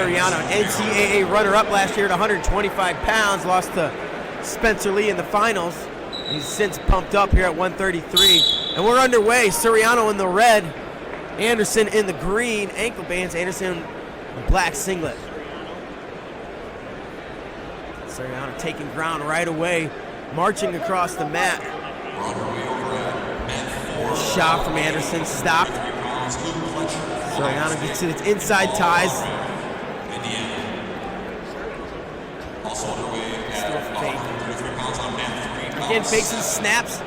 Suriano, NCAA runner-up last year at 125 pounds, lost to Spencer Lee in the finals. He's since pumped up here at 133. And we're underway. Suriano in the red, Anderson in the green, ankle bands, Anderson in black singlet. Suriano taking ground right away, marching across the mat. Shot from Anderson, stopped. Suriano gets to its inside ties. Still fake. Again, fakes and snaps.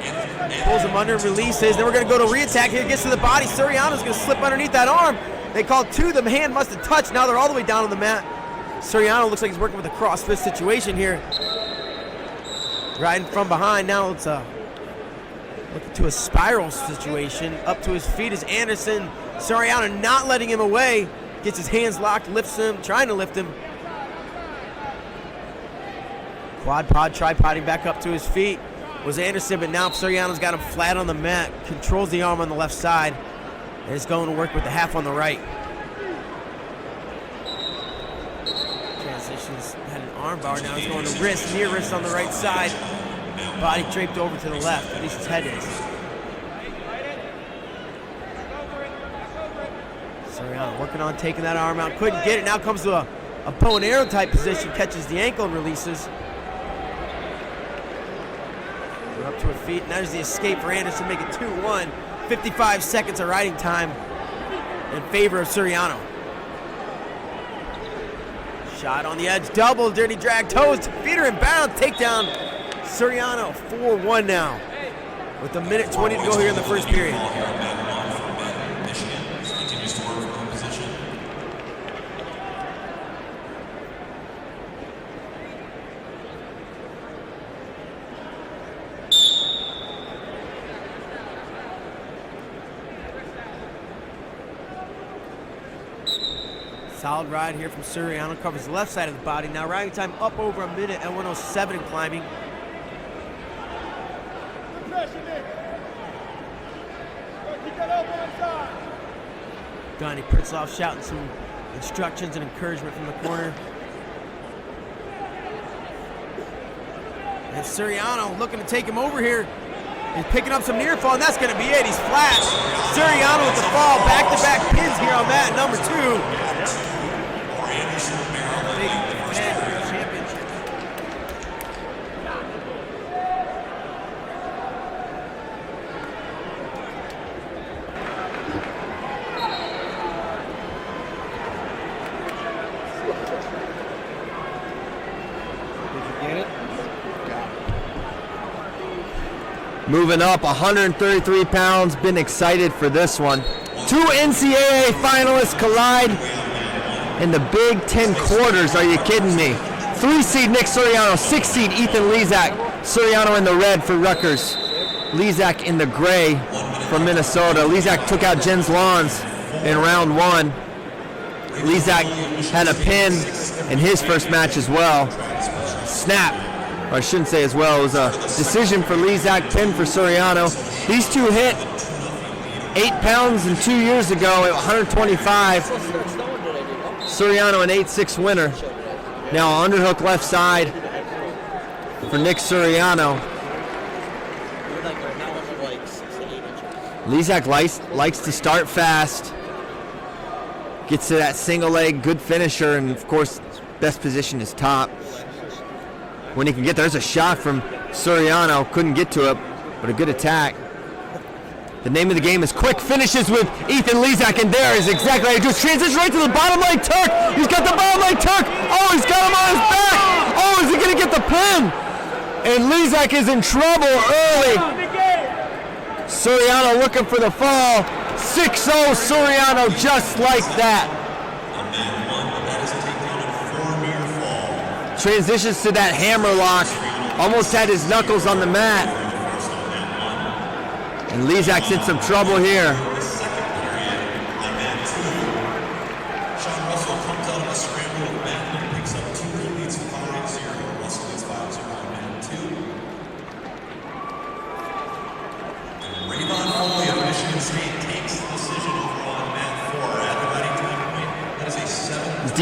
Pulls him under and releases. Then we're going to go to re-attack here. Gets to the body. Suriano's going to slip underneath that arm. They call two. The hand must have touched. Now they're all the way down on the mat. Suriano looks like he's working with a cross fist situation here. Riding from behind. Now it's looking to a spiral situation. Up to his feet is Anderson. Suriano not letting him away. Gets his hands locked, lifts him, trying to lift him. Quad pod, tripoding back up to his feet was Anderson, but now Suriano's got him flat on the mat. Controls the arm on the left side. And is going to work with the half on the right. Transitions, had an arm bar, now he's going to wrist, near wrist on the right side. Body draped over to the left, at least his head is. Suriano working on taking that arm out, couldn't get it, now comes to a bow and arrow type position, catches the ankle and releases. We're up to her feet, and there's the escape for Anderson, make it 2-1. 55 seconds of riding time in favor of Suriano. Shot on the edge, double, dirty drag, toes, feet are in bounds, takedown. Suriano, 4-1 now, with a minute 20 to go here in the first period. Solid ride here from Suriano, covers the left side of the body. Now riding time up over a minute at 1:07 and climbing. Donnie Pritzloff shouting some instructions and encouragement from the corner. And Suriano looking to take him over here. He's picking up some near fall, and that's going to be it. He's flat. Suriano with the fall. Back-to-back pins here on mat number 2. Moving up, 133 pounds, been excited for this one. 2 NCAA finalists collide in the Big Ten quarters, are you kidding me? 3 seed Nick Suriano, 6 seed Ethan Lizak. Suriano in the red for Rutgers. Lizak in the gray from Minnesota. Lizak took out Jens Lons in round 1. Lizak had a pin in his first match as well. Snap. Or I shouldn't say as well, it was a decision for Lizak, pin for Suriano. These two hit 8 pounds and 2 years ago at 125. Suriano an 8-6 winner. Now underhook left side for Nick Suriano. Lizak likes to start fast. Gets to that single leg, good finisher, and of course, best position is top. When he can get there, there's a shot from Suriano. Couldn't get to it, but a good attack. The name of the game is quick finishes with Ethan Lizak, and there is exactly how he does. Transition right to the bottom leg tuck. He's got the bottom leg tuck. Oh, he's got him on his back. Oh, is he going to get the pin? And Lizak is in trouble early. Suriano looking for the fall. 6-0 Suriano, just like that. Transitions to that hammer lock. Almost had his knuckles on the mat. And Lizak's in some trouble here.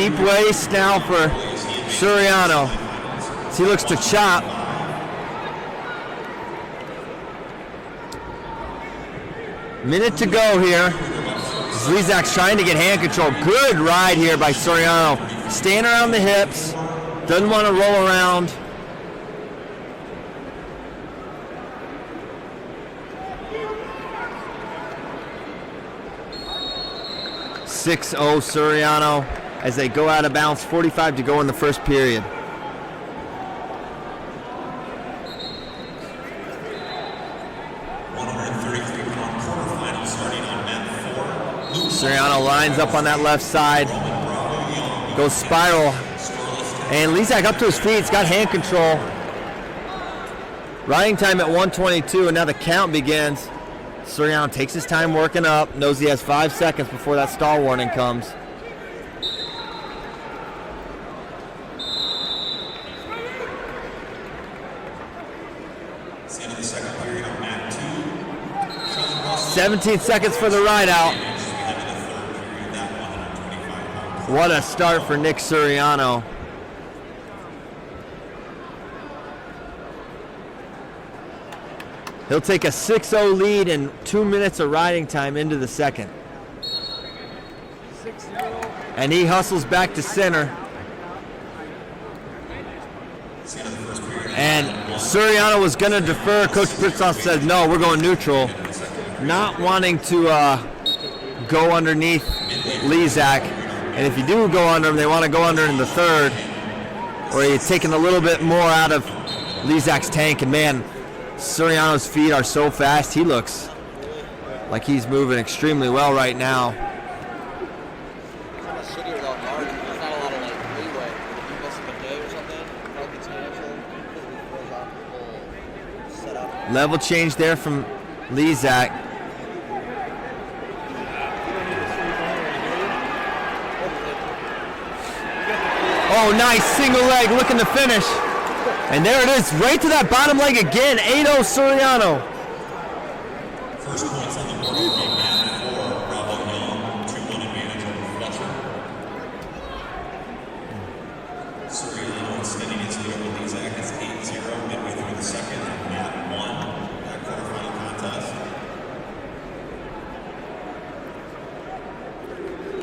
Deep waist now for Suriano. As he looks to chop. Minute to go here. Lizak's trying to get hand control. Good ride here by Suriano. Staying around the hips. Doesn't want to roll around. .60 Suriano as they go out of bounds. 45 to go in the first period. Suriano lines up on that left side, goes spiral, and Lizak up to his feet. He's got hand control. Riding time at 1:22, and now the count begins. Suriano takes his time working up, knows he has 5 seconds before that stall warning comes. It's the end of the second period on mat 2. 17 seconds for the ride out. What a start for Nick Suriano. He'll take a 6-0 lead and 2 minutes of riding time into the second. And he hustles back to center. And Suriano was going to defer. Coach Pritzoff said, no, we're going neutral. Not wanting to go underneath Lizak. And if you do go under him, they want to go under in the third, or he's taking a little bit more out of Lizak's tank. And man, Suriano's feet are so fast. He looks like he's moving extremely well right now. Level change there from Lizak. Oh, nice single leg, looking to finish. And there it is, right to that bottom leg again. 8-0 Suriano. First points on the board will be mat 4, Bravo Young, 2-1 advantage over Pletcher. Suriano extending its lead over Lizak is 8-0 midway through the second and mat 1, that quarterfinal contest.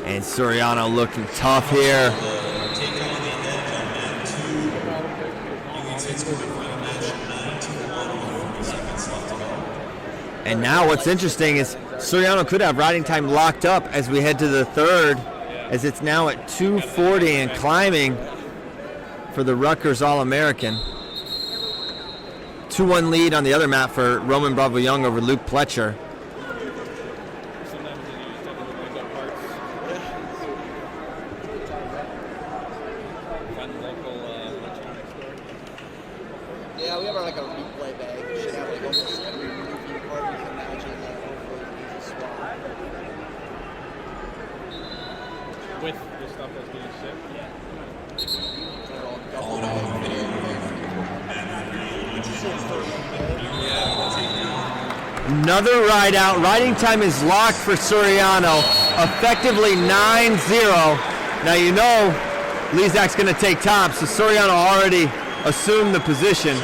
And Suriano looking tough here. And now what's interesting is Suriano could have riding time locked up as we head to the third, as it's now at 2:40 and climbing for the Rutgers All-American. 2-1 lead on the other mat for Roman Bravo Young over Luke Pletcher. Yeah, we have like a replay bag. We should have like almost every review part we can imagine that hopefully we can swap. With the stuff that's being shipped? Another ride out. Riding time is locked for Suriano. Effectively 9-0. Now you know Lizak's going to take top, so Suriano already assumed the position.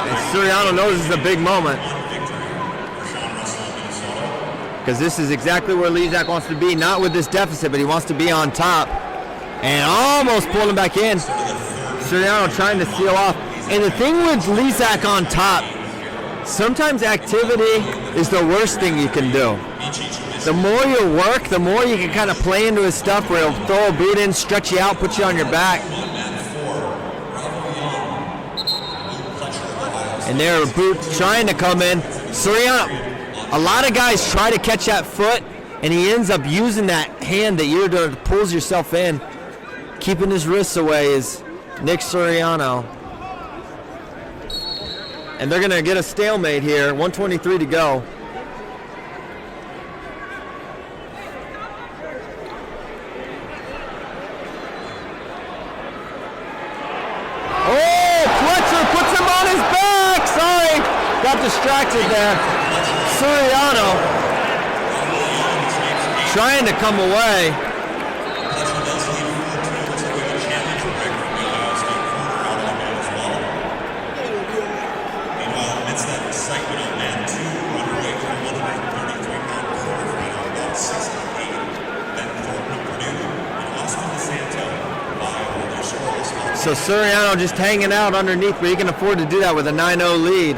And Suriano knows this is a big moment, because this is exactly where Lizak wants to be. Not with this deficit, but he wants to be on top. And almost pulled him back in. Suriano trying to seal off. And the thing with Lizak on top, sometimes activity is the worst thing you can do. The more you work, the more you can kind of play into his stuff where he'll throw a boot in, stretch you out, put you on your back. And there, a boot trying to come in. Suriano, a lot of guys try to catch that foot, and he ends up using that hand that you're doing, pulls yourself in. Keeping his wrists away is Nick Suriano. And they're going to get a stalemate here. 1:23 to go. Oh, Pletcher puts him on his back. Sorry, got distracted there. Suriano trying to come away. Pletcher does lead 4-2 to win a challenge for Greg from the Ohio State corner out of the mat as well. Meanwhile, amidst that excitement on mat 2, underway for 133-pound quarterfinal, about 68. Then Thornton of Purdue and Austin DeSanto vie over their scoreless spot. So Suriano just hanging out underneath, but he can afford to do that with a 9-0 lead.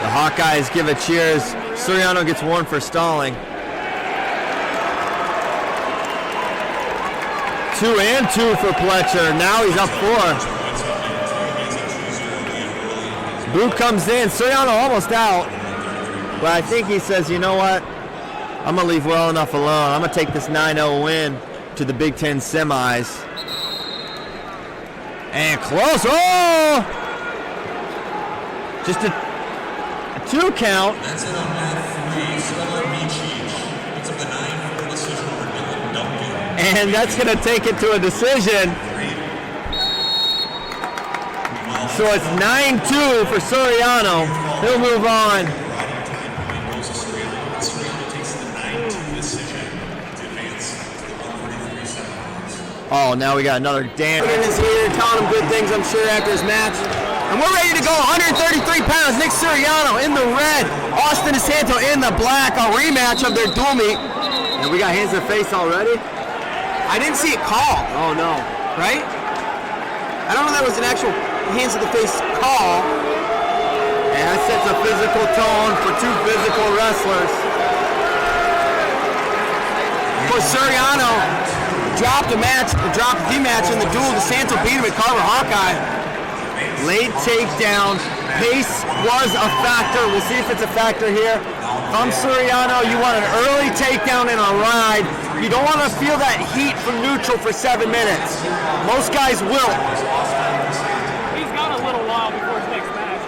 The Hawkeyes give a cheers. Suriano gets warned for stalling. 2 and 2 for Pletcher. Now he's up 4. Boot comes in. Suriano almost out. But I think he says, you know what? I'm going to leave well enough alone. I'm going to take this 9-0 win to the Big Ten semis. And close. Oh! Just a 2 count. That's it on mat 3. Scarlet picks up the 9-4 decision over Dylan Duncan. And that's going to take it to a decision. So it's 9-2 for Suriano. He'll move on. Riding time point goes to Suriano. Suriano takes the 9-2 decision to advance to the 143 semifinals. Oh, now we got another dance. Is here telling him good things, I'm sure, after his match. And we're ready to go. 133 pounds. Nick Suriano in the red. Austin DeSanto in the black. A rematch of their dual meet. And we got hands to the face already? I didn't see it called, Oh, no. right? I don't know if that was an actual hands to the face call. And that sets a physical tone for 2 physical wrestlers. Of course, Suriano dropped the match in the duel. DeSanto beat him at Carver Hawkeye. Late takedown. Pace was a factor. We'll see if it's a factor here. From Suriano, you want an early takedown in a ride. You don't want to feel that heat from neutral for 7 minutes. Most guys will. He's got a little while before his next match.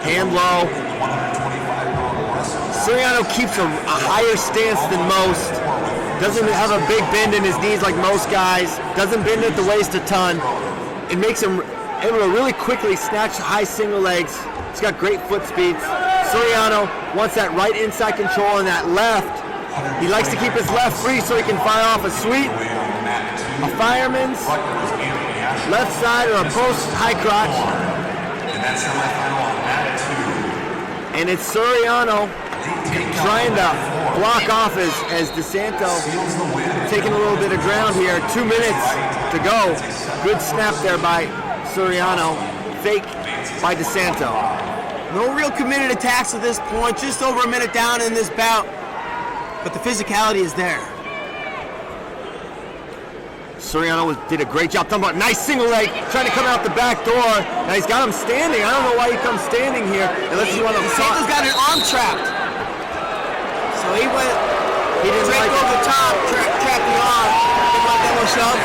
Hand low. Suriano keeps a higher stance than most. Doesn't have a big bend in his knees like most guys. Doesn't bend at the waist a ton. It makes him able to really quickly snatch high single legs. He's got great foot speeds. Suriano wants that right inside control and that left. He likes to keep his left free so he can fire off a sweep, a fireman's, left side, or a post high crotch. And it's Suriano trying to block off as DeSanto taking a little bit of ground here. 2 minutes to go. Good snap there by Suriano. Fake by DeSanto. No real committed attacks at this point. Just over a minute down in this bout. But the physicality is there. Suriano did a great job. Talking about nice single leg, trying to come out the back door. Now he's got him standing. I don't know why he comes standing here. Unless you want to. DeSanto's got an arm trapped. So he went. He didn't Drake like over it. the top, trapped the arm. Didn't like that little shove.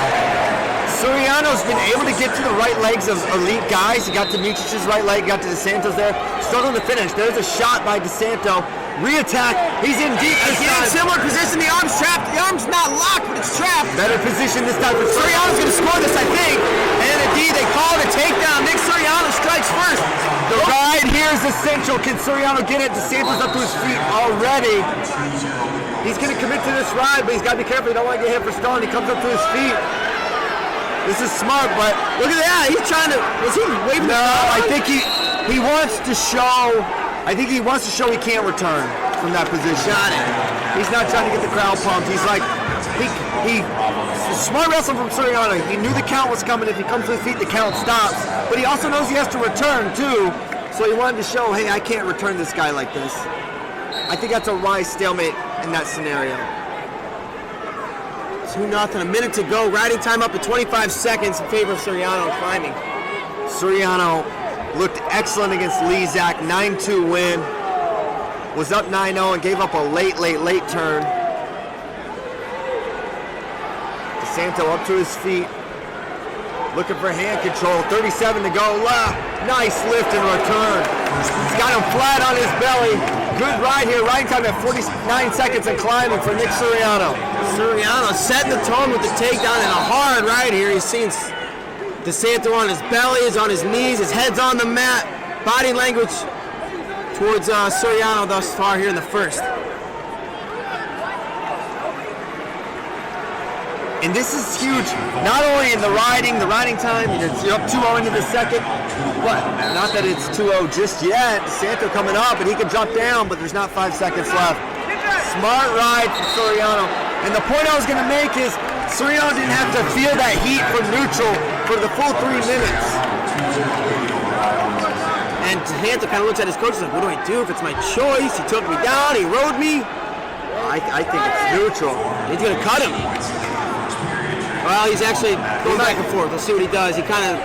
Suriano's been able to get to the right legs of elite guys. He got to Micich's right leg, got to DeSanto's there. Struggling to finish. There's a shot by DeSanto. Re-attack. He's in deep this Again, time. similar position. The arm's trapped. The arm's not locked, but it's trapped. Better position this time for Suriano's going to score this, I think. And indeed, they call it a takedown. Nick Suriano strikes first. The ride here is essential. Can Suriano get it? DeSanto's up to his feet already. He's going to commit to this ride, but he's got to be careful. He don't want to get hit for stalling. He comes up to his feet. This is smart, but Look at that. He's trying to. Was he waving? no, I think he wants to show. I think he wants to show he can't return from that position. Got it. He's not trying to get the crowd pumped. He's like, he smart wrestling from Suriano. He knew the count was coming. If he comes to his feet, the count stops. But he also knows he has to return too. So he wanted to show, hey, I can't return this guy like this. I think that's a wise stalemate in that scenario. 2-0. A minute to go. Riding time up to 25 seconds in favor of Suriano climbing. Suriano looked excellent against Lizak. 9-2 win. Was up 9-0 and gave up a late turn. DeSanto up to his feet. Looking for hand control. 37 to go. Nice lift and return. He's got him flat on his belly. Good ride here. Riding time at 49 seconds and climbing for Nick Suriano. Suriano setting the tone with the takedown and a hard right here. He's seen DeSanto on his belly, is on his knees, his head's on the mat. Body language towards Suriano thus far here in the first. And this is huge, not only in the riding time, you're up 2-0 into the second, but not that it's 2-0 just yet. DeSanto coming up, and he can drop down, but there's not 5 seconds left. Smart ride from Suriano. And the point I was going to make is Suriano didn't have to feel that heat from neutral for the full 3 minutes. And DeSanto kind of looks at his coach and says, what do I do if it's my choice? He took me down, he rode me. I think it's neutral. He's going to cut him. Well, he's actually going back and forth. Let's see what he does. He kind of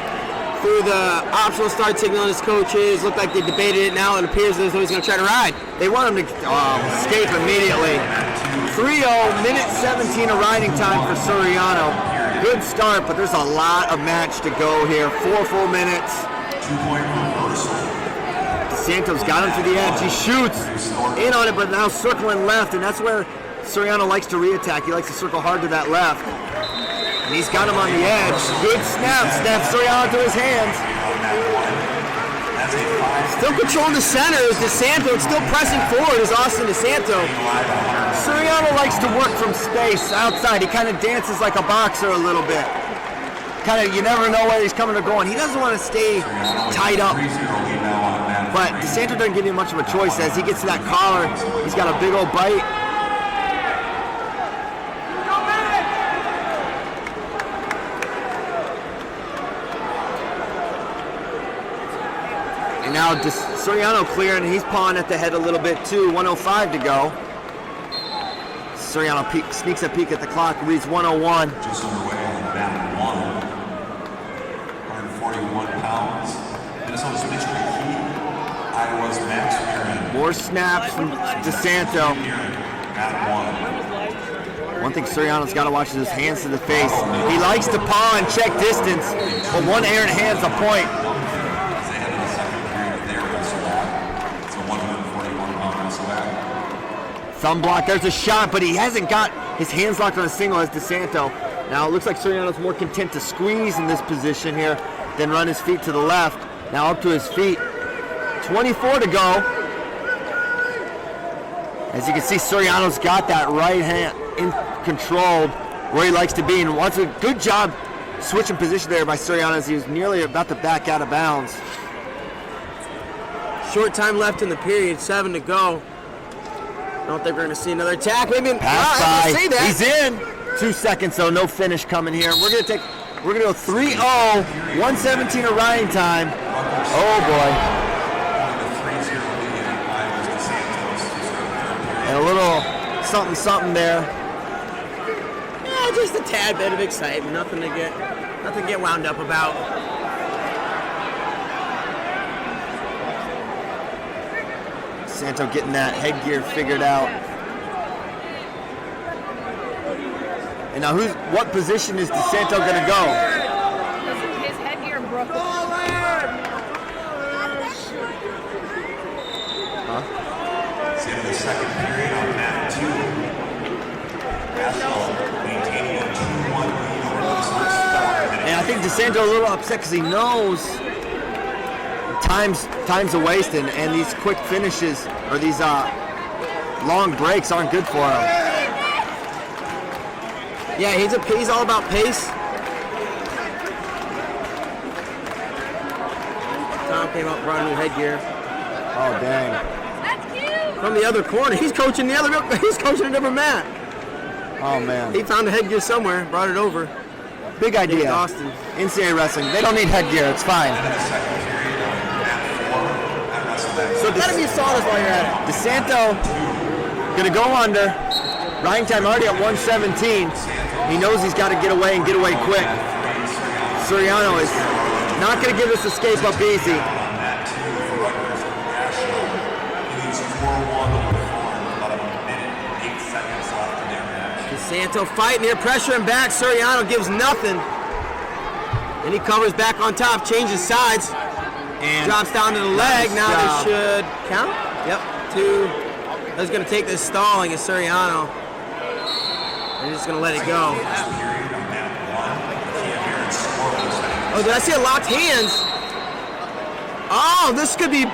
threw the optional start signal on his coaches. Looked like they debated it. Now it appears as though he's going to try to ride. They want him to escape immediately. 3-0, minute 17 of riding time for Suriano. Good start, but there's a lot of match to go here. 4 full minutes. DeSanto's got him to the edge. He shoots in on it, but now circling left, and that's where Suriano likes to re-attack. He likes to circle hard to that left. And he's got him on the edge. Good snap. Snaps Suriano to his hands. Still controlling the center is DeSanto. It's still pressing forward is Austin DeSanto. Suriano likes to work from space outside. He kind of dances like a boxer a little bit. Kind of, you never know where he's coming or going. He doesn't want to stay tied up. But DeSanto doesn't give you much of a choice. As he gets to that collar, he's got a big old bite. And now Suriano clearing, and he's pawing at the head a little bit too. 1:05 to go. Suriano sneaks a peek at the clock, reads 1:01. Just underway on mat 1. 141 pounds. Minnesota's Mitch McKee. Iowa's Max Maryalnd. More snaps from DeSanto. Mat 1. One thing Suriano's got to watch is his hands to the face. He likes to paw and check distance, but one errant hand's a point. Thumb block, there's a shot, but he hasn't got his hands locked on a single as DeSanto. Now it looks like Suriano's more content to squeeze in this position here than run his feet to the left. Now up to his feet. 24 to go. As you can see, Suriano's got that right hand in control where he likes to be, and wants a good job switching position there by Suriano as he was nearly about to back out of bounds. Short time left in the period, 7 to go. I don't think we're going to see another attack. Maybe pass by. See that. He's in. 2 seconds, so no finish coming here. We're going to go 3-0, 1:17 of riding time. Oh boy. And a little something there. Yeah, just a tad bit of excitement. Nothing to get wound up about. DeSanto getting that headgear figured out. And now what position is DeSanto going to go? His headgear broke. It's the end of the second period on mat 2. National maintaining a 2-1 lead over Lizak. And I think DeSanto a little upset because he knows time's a waste, and these quick finishes or these long breaks aren't good for him. Yeah, he's all about pace. Tom came up, brought a new headgear. Oh dang! That's cute. From the other corner, he's coaching a different mat. Oh man! He found a headgear somewhere, brought it over. Big idea. Austin. NCAA wrestling, they don't need headgear. It's fine. So gotta be sawdust while you're at it. DeSanto gonna go under. Riding time already at 1:17. He knows he's got to get away and get away quick. Suriano is not gonna give this escape up easy. DeSanto fighting here, pressuring back. Suriano gives nothing. And he covers back on top, changes sides. And drops down to the leg. Now they should count. Yep, 2. That's going to take this stalling as Suriano. They're just gonna let it go. Oh, did I see a locked hands? Oh, this could be.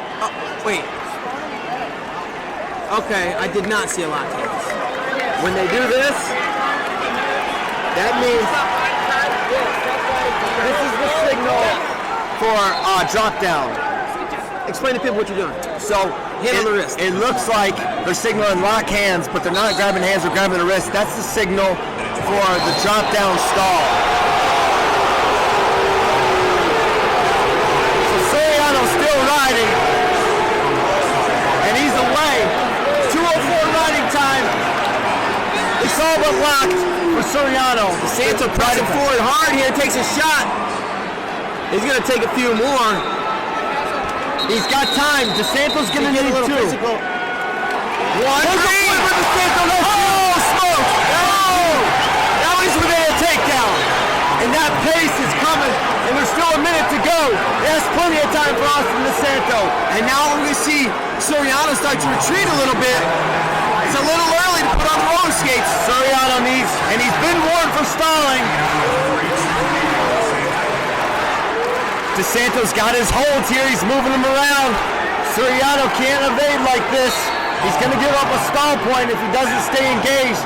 Wait. Okay, I did not see a locked hands. When they do this, that means this is the signal for drop down. Explain to people what you're doing. So Hand on the wrist. It looks like they're signaling lock hands, but they're not grabbing hands, they're grabbing the wrist. That's the signal for the drop down stall. So Suriano's still riding, and he's away. 2:04 riding time. It's all but locked for Suriano. DeSanto pressing forward hard here, takes a shot. He's gonna take a few more. He's got time. DeSanto's gonna need a little 2. physical. One, three. DeSanto. Oh, smoke! Oh! Now he's within a takedown. And that pace is coming, and there's still a minute to go. There's plenty of time for Austin DeSanto. And now we're gonna see Suriano start to retreat a little bit. It's a little early to put on the roller skates. Suriano needs, and he's been warned for stalling. DeSanto's got his holds here. He's moving him around. Suriano can't evade like this. He's going to give up a stall point if he doesn't stay engaged.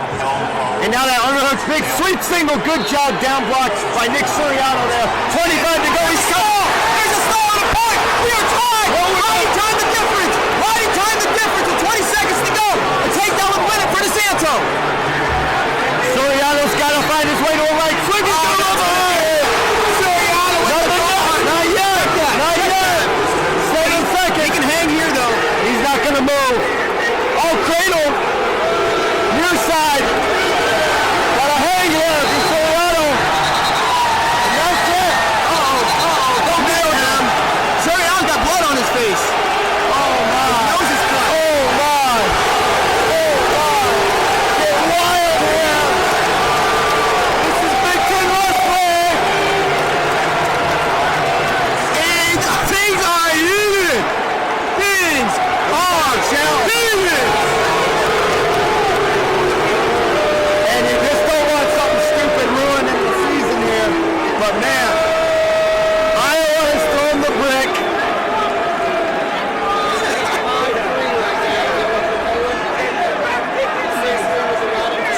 And now that underhook's big sweep single. Good job down blocked by Nick Suriano there. 25 to go. He's stalled. There's a stall and a point. We are tied. Riding time the difference. Riding time the difference with 20 seconds to go. A takedown would win it for DeSanto. Suriano's got to find his way to a right sweep. He's going over. Not yet. 7 seconds. He can hang here though. He's not going to move. Oh, cradle. Near side. Got a hang here for Suriano. And that's it. Don't get him. Suriano's got blood on his face. Oh, my. His nose is cut. Oh, my. Oh, my. Get wild here. This is Big Ten wrestling. And things are even. Things are even. And you just don't want something stupid ruining the season here. But man, Iowa has thrown the brick.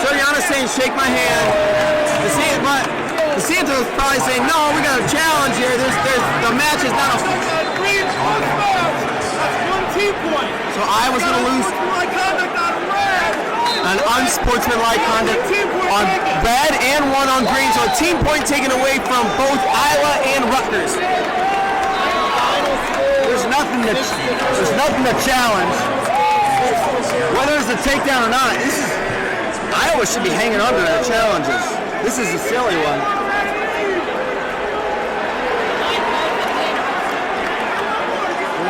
Suriano's saying, shake my hand. DeSanto's probably saying, no, we got a challenge here. The match is not a... So Iowa's going to lose an unsportsmanlike conduct on red and one on green. So a team point taken away from both Iowa and Rutgers. There's nothing to challenge. Whether it's a takedown or not, Iowa should be hanging under their challenges. This is a silly one.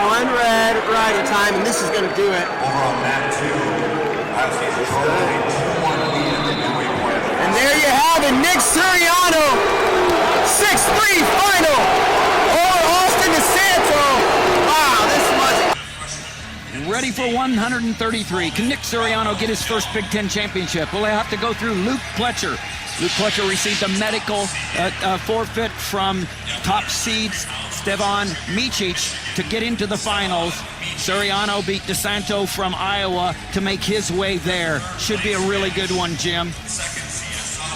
One red riding time, and this is going to do it. Over on mat 2, Ohio State's a 2-1 lead in the midway point. And there you have it, Nick Suriano, 6-3 final over Austin DeSanto. Wow, this was... Ready for 133. Can Nick Suriano get his first Big Ten championship? Will they have to go through Luke Pletcher? Luke Pletcher received a medical forfeit from top seeds Stevan Micic to get into the finals. Suriano beat DeSanto from Iowa to make his way there. Should be a really good one, Jim.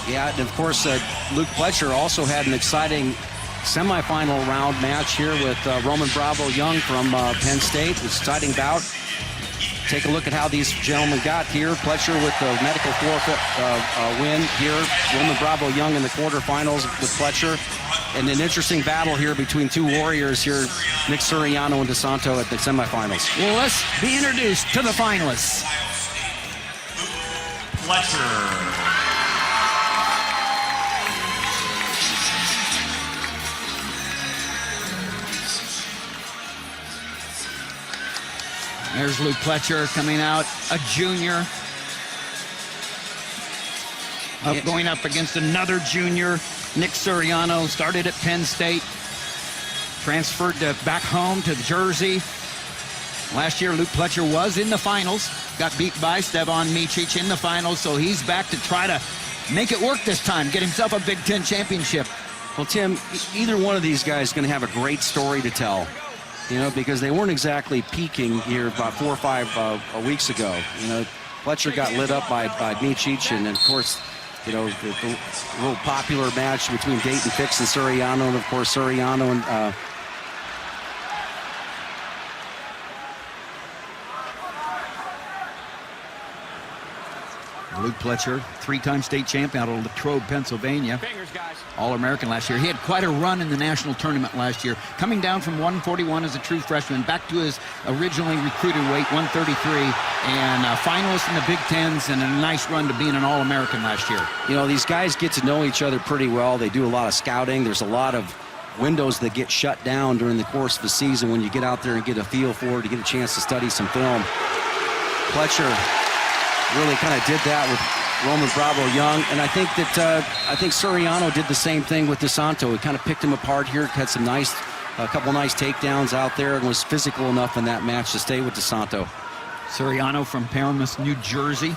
Yeah, and of course, Luke Pletcher also had an exciting semifinal round match here with Roman Bravo Young from Penn State. Exciting bout. Take a look at how these gentlemen got here. Pletcher with the medical forfeit win here. Roman Bravo Young in the quarterfinals with Pletcher. And an interesting battle here between two warriors here, Nick Suriano and DeSanto at the semifinals. Well, let's be introduced to the finalists. Pletcher. There's Luke Pletcher coming out, a junior. Going up against another junior, Nick Suriano. Started at Penn State, transferred back home to Jersey. Last year, Luke Pletcher was in the finals, got beat by Stevan Micic in the finals, so he's back to try to make it work this time, get himself a Big Ten championship. Well, Tim, either one of these guys is going to have a great story to tell, you know, because they weren't exactly peaking here about 4 or 5 weeks ago. You know, Pletcher got lit up by Micic, and of course, you know, the real popular match between Dayton Fix and Suriano, and of course Suriano and Luke Pletcher, 3-time state champion out of Latrobe, Pennsylvania. All-American last year. He had quite a run in the national tournament last year, coming down from 141 as a true freshman back to his originally recruited weight, 133, and a finalist in the Big Tens and a nice run to being an All-American last year. You know, these guys get to know each other pretty well. They do a lot of scouting. There's a lot of windows that get shut down during the course of the season when you get out there and get a feel for it, to get a chance to study some film. Pletcher really kind of did that with Roman Bravo Young, and I think Suriano did the same thing with DeSanto. He kind of picked him apart here, had some a couple nice takedowns out there, and was physical enough in that match to stay with DeSanto. Suriano from Paramus, New Jersey,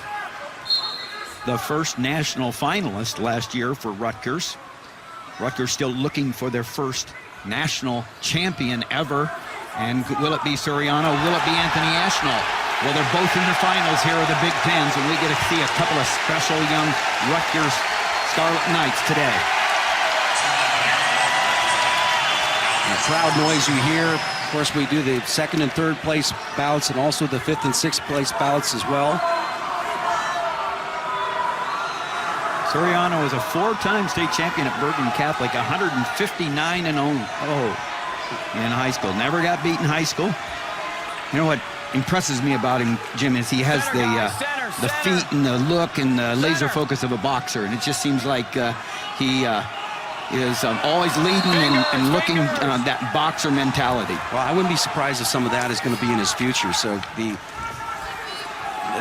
the first national finalist last year for Rutgers. Rutgers still looking for their first national champion ever. And will it be Suriano? Will it be Anthony Ashnault? Well, they're both in the finals here of the Big Tens, and we get to see a couple of special young Rutgers Scarlet Knights today. The crowd noise you hear, of course, we do the 2nd and 3rd place bouts and also the 5th and 6th place bouts as well. Suriano is a 4-time state champion at Bergen Catholic, 159 and 0 in high school. Never got beat in high school. You know what impresses me about him, Jim, is he has the feet and the look and the laser focus of a boxer, and it just seems like he is always leading and looking that boxer mentality. Well, I wouldn't be surprised if some of that is going to be in his future. So the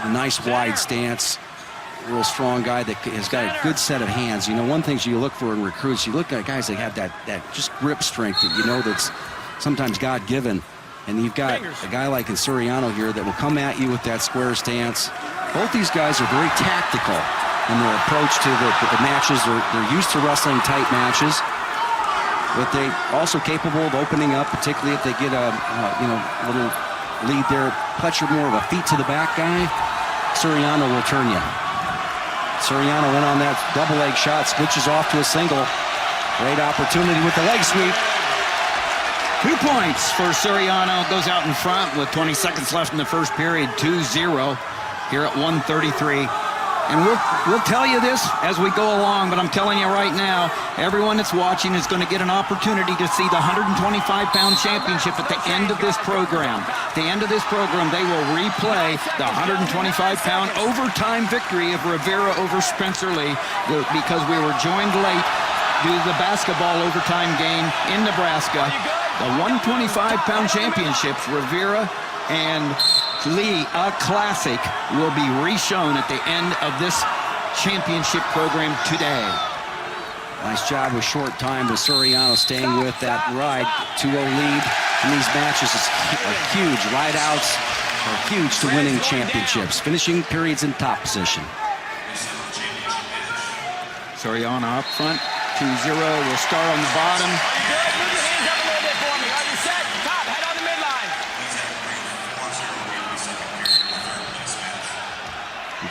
nice wide stance, real strong guy that has got a good set of hands. You know, one thing you look for in recruits, you look at guys that have that just grip strength that you know that's sometimes God-given. And you've got a guy like Suriano here that will come at you with that square stance. Both these guys are very tactical in their approach to the matches. They're used to wrestling tight matches, but they also capable of opening up, particularly if they get a little lead there. Pletcher more of a feet to the back guy. Suriano will turn you. Suriano went on that double leg shot, switches off to a single. Great opportunity with the leg sweep. 2 points for Suriano, goes out in front with 20 seconds left in the first period, 2-0 here at 1:33. And we'll tell you this as we go along, but I'm telling you right now, everyone that's watching is going to get an opportunity to see the 125-pound championship at the end of this program. At the end of this program, they will replay the 125-pound overtime victory of Rivera over Spencer Lee, because we were joined late due to the basketball overtime game in Nebraska. The 125-pound championships, Rivera and Lee, a classic, will be re-shown at the end of this championship program today. Nice job with short time with Suriano staying with that ride. 2-0 lead in these matches are huge. Ride-outs are huge to winning championships. Finishing periods in top position. Suriano up front, 2-0. We'll start on the bottom.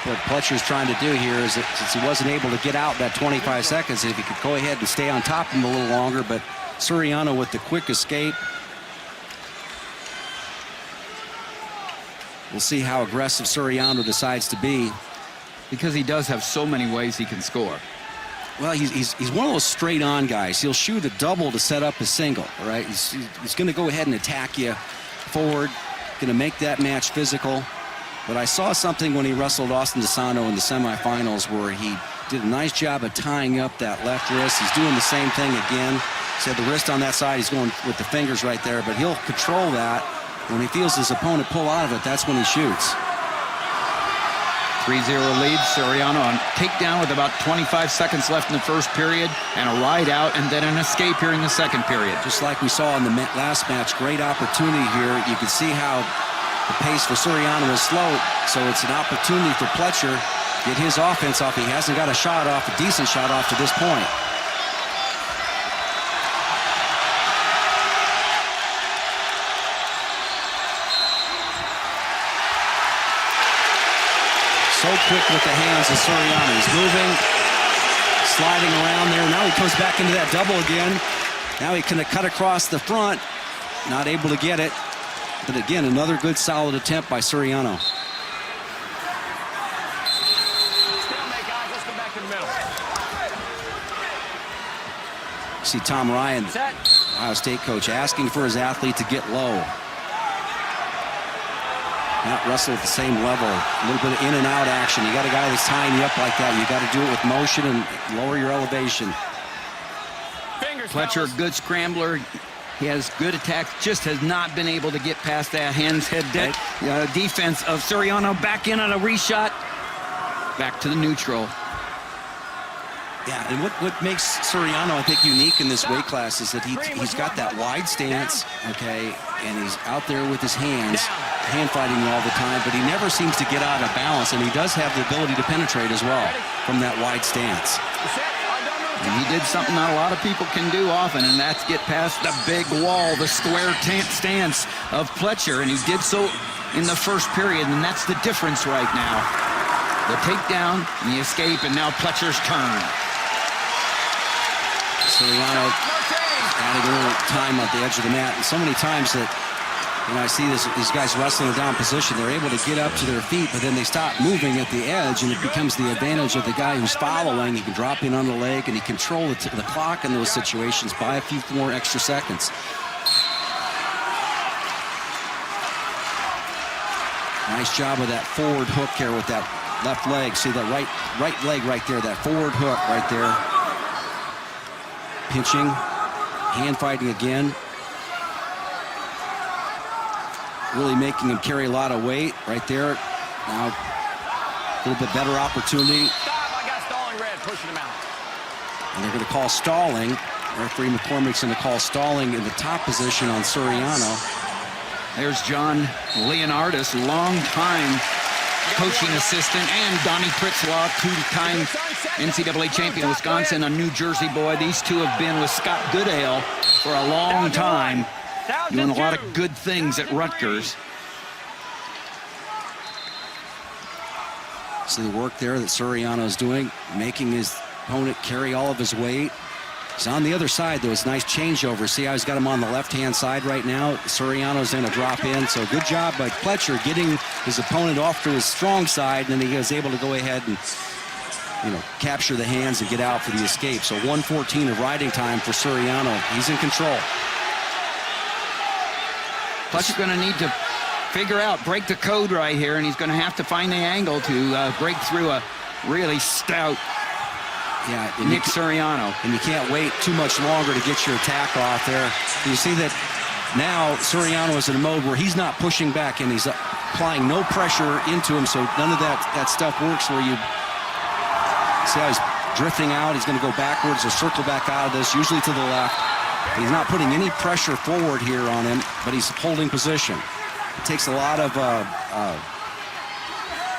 What Pletcher's trying to do here is that since he wasn't able to get out that 25 seconds, if he could go ahead and stay on top of him a little longer, but Suriano with the quick escape. We'll see how aggressive Suriano decides to be. Because he does have so many ways he can score. Well, he's one of those straight-on guys. He'll shoot a double to set up a single, right? He's going to go ahead and attack you forward, going to make that match physical. But I saw something when he wrestled Austin DeSanto in the semifinals where he did a nice job of tying up that left wrist. He's doing the same thing again. He had the wrist on that side. He's going with the fingers right there, but he'll control that. When he feels his opponent pull out of it, that's when he shoots. 3-0 lead, Suriano on takedown with about 25 seconds left in the first period, and a ride out, and then an escape here in the second period. Just like we saw in the last match, great opportunity here. You can see how the pace for Suriano is slow, so it's an opportunity for Pletcher get his offense off. He hasn't got a shot off, a decent shot off to this point. So quick with the hands of Suriano. He's moving, sliding around there. Now he comes back into that double again. Now he can cut across the front. Not able to get it. But again, another good solid attempt by Suriano. Let's go back in the middle. See Tom Ryan, Ohio State coach, asking for his athlete to get low. Not wrestle at the same level. A little bit of in and out action. You got a guy that's tying you up like that. You got to do it with motion and lower your elevation. Pletcher, good scrambler. He has good attacks, just has not been able to get past that hands head defense of Suriano. Back in on a reshot. Back to the neutral. Yeah, and what makes Suriano, I think, unique in this weight class is that he's got that wide stance, okay, and he's out there with his hands, hand fighting all the time, but he never seems to get out of balance, and he does have the ability to penetrate as well from that wide stance. And he did something not a lot of people can do often, and that's get past the big wall, the square stance of Pletcher, and he did so in the first period, and that's the difference right now. The takedown, and the escape, and now Pletcher's turn. Suriano adding a little time at the edge of the mat, and so many times that I see these guys wrestling a down position, they're able to get up to their feet, but then they stop moving at the edge, and it becomes the advantage of the guy who's following. He can drop in on the leg, and he control the clock in those situations by a few more extra seconds. Nice job with that forward hook here with that left leg. See the right leg right there, that forward hook right there. Pinching, hand fighting again. Really making him carry a lot of weight right there. Now, a little bit better opportunity. Stop, I got stalling red, pushing him out. And they're going to call stalling. Referee McCormick's going to call stalling in the top position on Suriano. There's John Leonardis, long-time coaching assistant, and Donnie Pritzlaw, two-time NCAA champion, Wisconsin, a New Jersey boy. These two have been with Scott Goodale for a long time, doing a lot of good things at Rutgers. So the work there that Suriano is doing, making his opponent carry all of his weight. He's on the other side, though. It's a nice changeover. See how he's got him on the left-hand side right now? Suriano's going to drop in. So good job by Pletcher getting his opponent off to his strong side, and then he was able to go ahead and, capture the hands and get out for the escape. So 1:14 of riding time for Suriano. He's in control. Pletcher's going to need to break the code right here, and he's going to have to find the angle to break through a really stout Nick Suriano. And you can't wait too much longer to get your attack off there. You see that now Suriano is in a mode where he's not pushing back, and he's applying no pressure into him, so none of that stuff works where you see how he's drifting out. He's going to go backwards or circle back out of this, usually to the left. He's not putting any pressure forward here on him, but he's holding position. It takes a lot of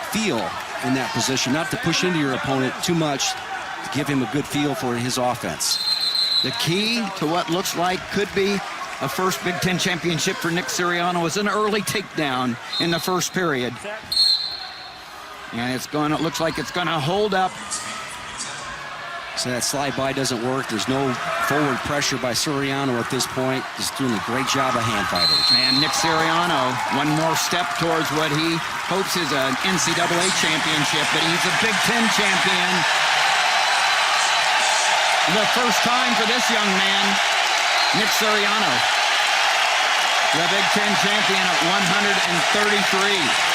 feel in that position, not to push into your opponent too much, to give him a good feel for his offense. The key to what looks like could be a first Big Ten championship for Nick Suriano is an early takedown in the first period. And it looks like it's going to hold up. So that slide by doesn't work. There's no forward pressure by Suriano at this point. He's doing a great job of hand fighting. And Nick Suriano, one more step towards what he hopes is an NCAA championship, but he's a Big Ten champion. The first time for this young man, Nick Suriano. The Big Ten champion at 133.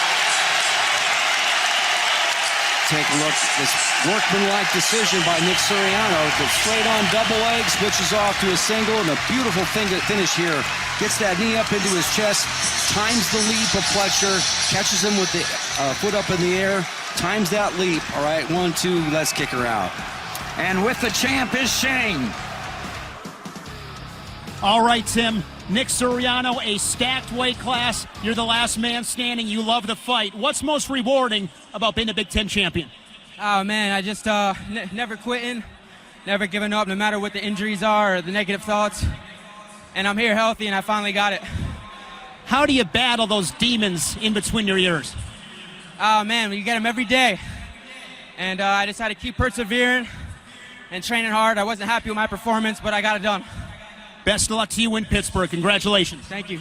Take a look at this workmanlike decision by Nick Suriano. But straight on double leg, switches off to a single, and a beautiful finish here. Gets that knee up into his chest, times the leap of Pletcher, catches him with the foot up in the air, times that leap. All right, 1-2, let's kick her out. And with the champ is Shane. All right, Tim. Nick Suriano, a stacked weight class. You're the last man standing. You love the fight. What's most rewarding about being a Big Ten champion? Oh man, I just never quitting, never giving up, no matter what the injuries are or the negative thoughts. And I'm here healthy, and I finally got it. How do you battle those demons in between your ears? Oh man, you get them every day. And I just had to keep persevering and training hard. I wasn't happy with my performance, but I got it done. Best of luck to you in Pittsburgh. Congratulations. Thank you.